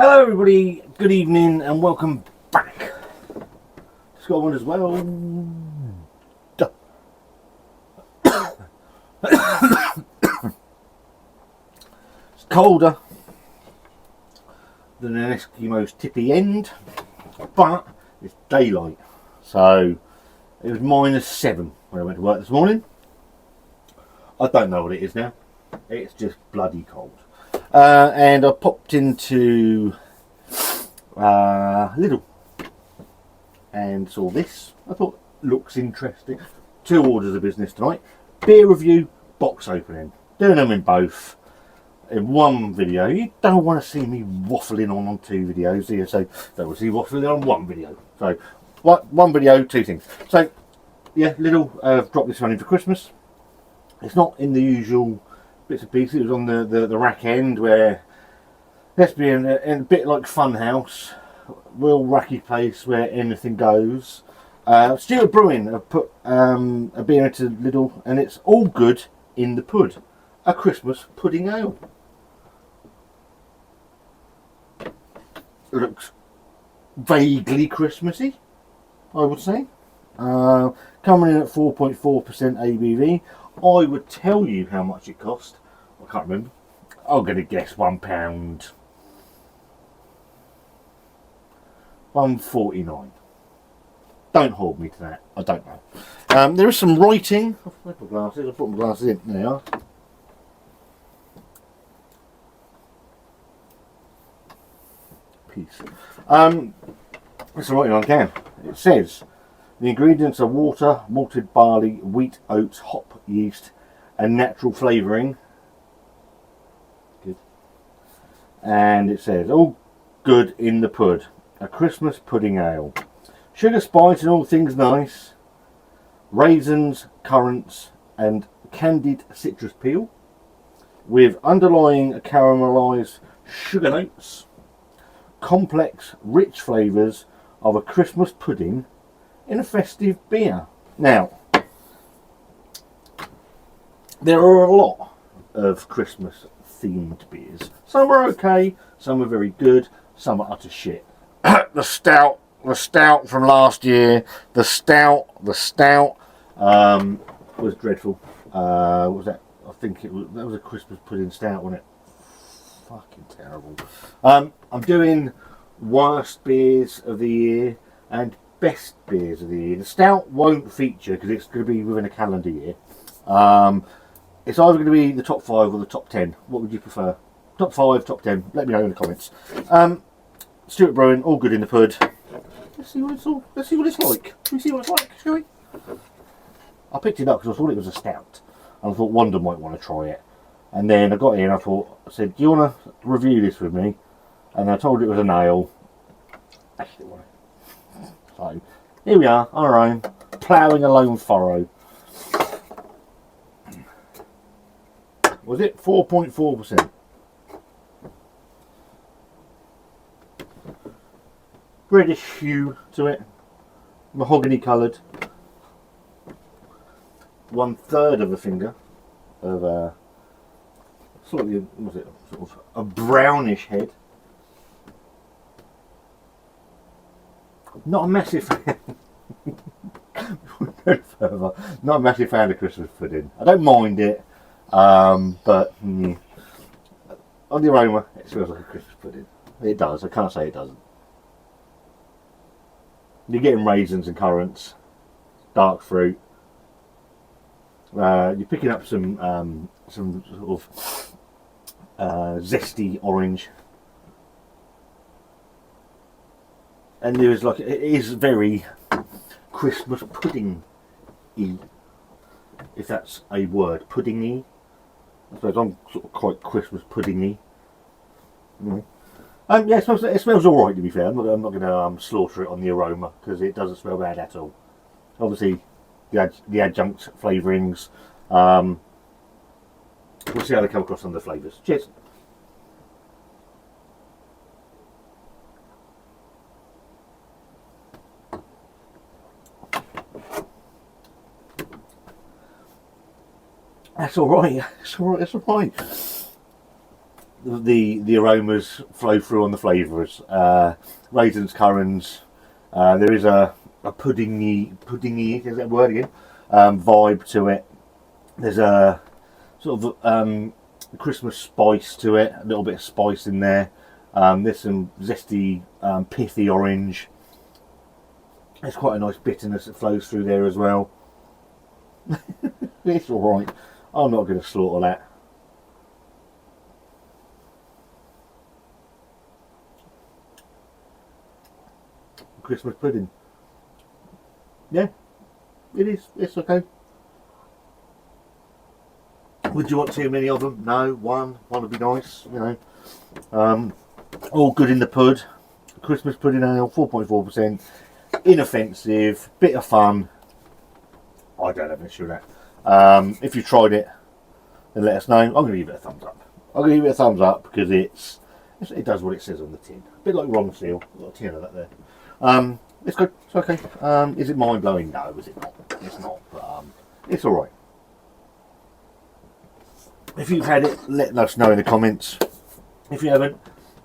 Hello everybody, good evening and welcome back. Just got one as well. It's colder than an Eskimo's tippy end, but it's daylight. So it was -7 when I went to work this morning. I don't know what it is now. It's just bloody cold. And I popped into Lidl and saw this. I thought, looks interesting. 2 orders of business tonight. Beer review, box opening. Doing them in both. In one video. You don't want to see me waffling on 2 videos here, so don't want to see me waffling on 1 video. So, one video, 2 things. So, yeah, Lidl have dropped this one in for Christmas. It's not in the usual bits and pieces. It was on the rack end where, let's be in a bit like Funhouse, real racky place where anything goes. Stewart Brewing have put a beer into Lidl, and it's all good in the pud. A Christmas pudding ale. Looks vaguely Christmassy, I would say. Coming in at 4.4% ABV. I would tell you how much it cost. I can't remember. I'm going to guess £1. £1.49. Don't hold me to that. I don't know. There is some writing. I've put my glasses in. There they are. Peace. There's some writing on the can. It says the ingredients are water, malted barley, wheat, oats, hop, yeast, and natural flavouring. Good. And it says all good in the pud. A Christmas pudding ale. Sugar, spice, and all things nice. Raisins, currants, and candied citrus peel, with underlying caramelised sugar notes. Complex, rich flavours of a Christmas pudding in a festive beer. Now, there are a lot of Christmas themed beers. Some are okay, some are very good, some are utter shit. The stout from last year, the stout was dreadful. What was that? I think that was a Christmas pudding stout, wasn't it? Fucking terrible. I'm doing worst beers of the year and best beers of the year. The stout won't feature because it's going to be within a calendar year. It's either going to be the top 5 or the top 10. What would you prefer? Top 5, top 10? Let me know in the comments. Stewart Brewing, all good in the pud. Let's see what it's like. Can we see what it's like, shall we? I picked it up because I thought it was a stout, and I thought Wanda might want to try it. And then I got in, I said, do you want to review this with me? And I told it was an ale. Actually, it wasn't. So, here we are, on our own, ploughing a lone furrow. Was it 4.4%? British hue to it. Mahogany coloured. 1/3 of a finger of slightly, was it sort of a brownish head. Not a massive fan. Further, not a massive fan of Christmas pudding. I don't mind it, but on the aroma, it smells like a Christmas pudding. It does. I can't say it doesn't. You're getting raisins and currants, dark fruit. You're picking up some sort of zesty orange, and there's like, it is very Christmas pudding-y, if that's a word, pudding-y. I suppose I'm sort of quite Christmas pudding-y. Yeah, it smells all right, to be fair. I'm not going to slaughter it on the aroma because it doesn't smell bad at all. Obviously, the adjunct flavourings. We'll see how they come across on the flavours. Cheers. That's all right. It's all right. It's all right. the aromas flow through on the flavours. Raisins, currants. There is a puddingy, is that word again? Vibe to it. There's a sort of Christmas spice to it. A little bit of spice in there. There's some zesty, pithy orange. There's quite a nice bitterness that flows through there as well. It's alright. I'm not going to slaughter that. Christmas pudding. Yeah, it is. It's okay. Would you want too many of them? No, one would be nice, you know. All good in the pud. Christmas pudding ale, 4.4%. Inoffensive, bit of fun. I don't have an issue with that. If you tried it, then let us know. I'm going to give it a thumbs up. I'm going to give it a thumbs up because it does what it says on the tin. A bit like Ron Seal. I've got a tin of that there. It's good. It's okay. Is it mind blowing? No, is it not? It's not. But it's all right. If you've had it, let us know in the comments. If you haven't,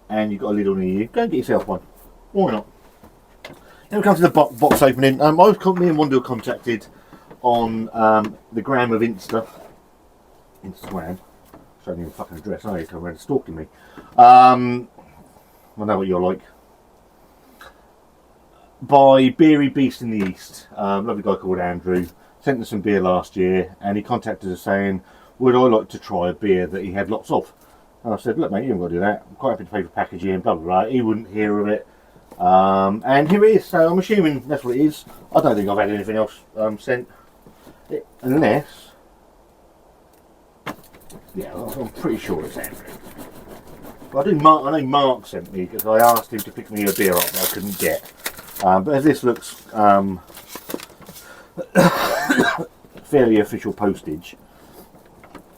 and you've got a Lidl near you, go and get yourself one. Why not? Then we come to the box opening. Me and Wandil contacted on the gram of Instagram. Showing you the fucking address. Oh, you're coming around stalking me. I know what you're like. By Beery Beast in the East. Lovely guy called Andrew. Sent us some beer last year, and he contacted us saying, would I like to try a beer that he had lots of? And I said, look mate, you haven't got to do that. I'm quite happy to pay for packaging, blah blah blah. He wouldn't hear of it. And here it is, so I'm assuming that's what it is. I don't think I've had anything else sent. Unless... yeah, I'm pretty sure it's Andrew. But I know Mark sent me, because I asked him to pick me a beer up that I couldn't get. But as this looks fairly official postage,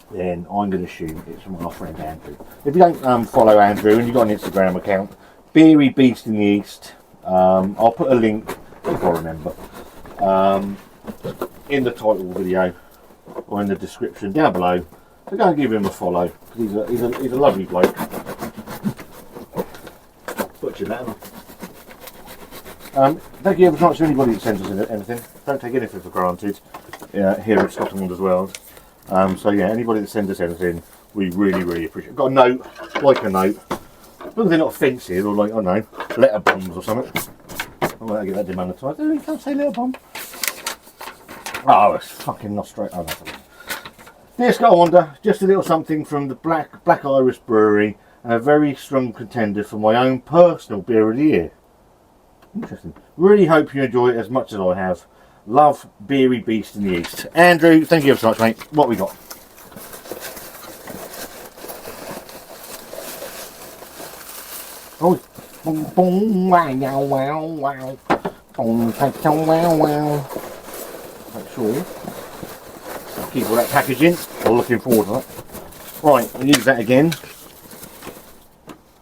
then I'm going to assume it's from our friend Andrew. If you don't follow Andrew and you've got an Instagram account, Beery Beast in the East, I'll put a link, if I remember, in the title video or in the description down below. So go and give him a follow, because he's a lovely bloke. Butchered that, haven't I? Thank you ever so much to anybody that sends us anything. Don't take anything for granted here at Scotland as well. So yeah, anybody that sends us anything, we really appreciate it. Got a note, like a note. As long as they're not offensive or like, I don't know, letter bombs or something. I won't get that demonetised. You can't say letter bomb. Oh, it's fucking not straight. Oh, no. Dear Scott Wonder, just a little something from the Black Iris Brewery, and a very strong contender for my own personal beer of the year. Interesting. Really hope you enjoy it as much as I have. Love, Beery Beast in the East. Andrew, thank you ever so much, mate. What we got? Oh, boom, boom, wow, wow, wow. Boom, wow, wow. Make sure. I'll keep all that packaging. I'm looking forward to that. Right, I'll use that again.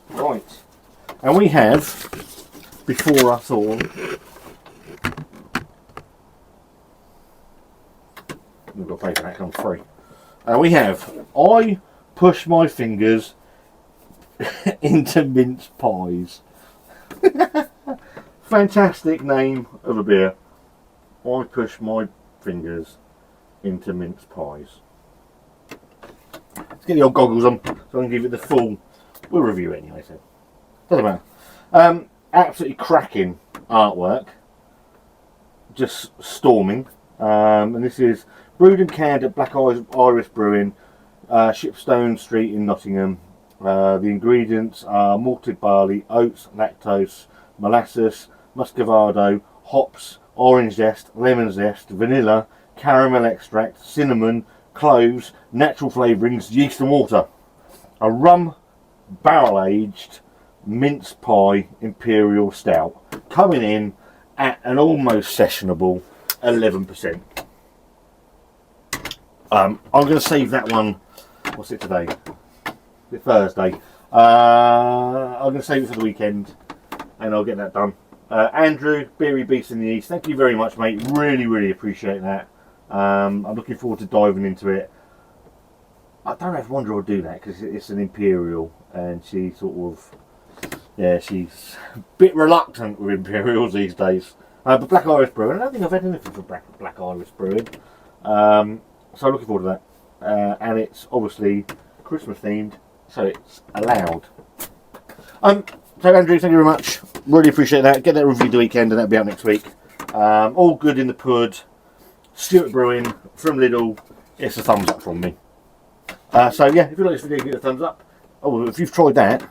Right. And we have, before us all, we've got paper that comes free. We have, I push my fingers into mince pies. Fantastic name of a beer. I push my fingers into mince pies. Let's get the old goggles on so I can give it the full. We'll review it anyway, so doesn't matter. Absolutely cracking artwork. Just storming. And this is brewed and canned at Black Iris Brewing, Shipstone Street in Nottingham. The ingredients are malted barley, oats, lactose, molasses, muscovado, hops, orange zest, lemon zest, vanilla, caramel extract, cinnamon, cloves, natural flavourings, yeast and water. A rum barrel aged mince pie imperial stout, coming in at an almost sessionable 11%. I'm going to save that one. What's it today? It's Thursday. I'm going to save it for the weekend, and I'll get that done. Andrew, Beery Beast in the East, thank you very much, mate. Really appreciate that. I'm looking forward to diving into it. I don't know if Wonder will do that because it's an Imperial, and she sort of, yeah, she's a bit reluctant with Imperials these days. But Black Iris Brewing, I don't think I've had anything for Black Iris Brewing. So looking forward to that. And it's obviously Christmas themed, so it's allowed. So Andrew, thank you very much. Really appreciate that. Get that review the weekend, and that'll be out next week. All good in the pud. Stewart Brewing from Lidl. It's a thumbs up from me. So yeah, if you like this video, give it a thumbs up. Oh, if you've tried that,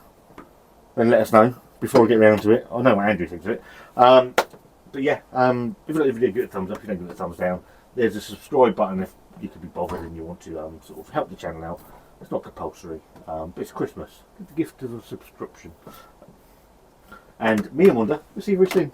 then let us know before we get around to it. I know what Andrew thinks of it. But yeah, if you like the video, give it a thumbs up. If you don't, give it a thumbs down. There's a subscribe button if you could be bothered and you want to sort of help the channel out. It's not compulsory, but it's Christmas. Give the gift of a subscription. And me and Wanda, we'll see you very soon.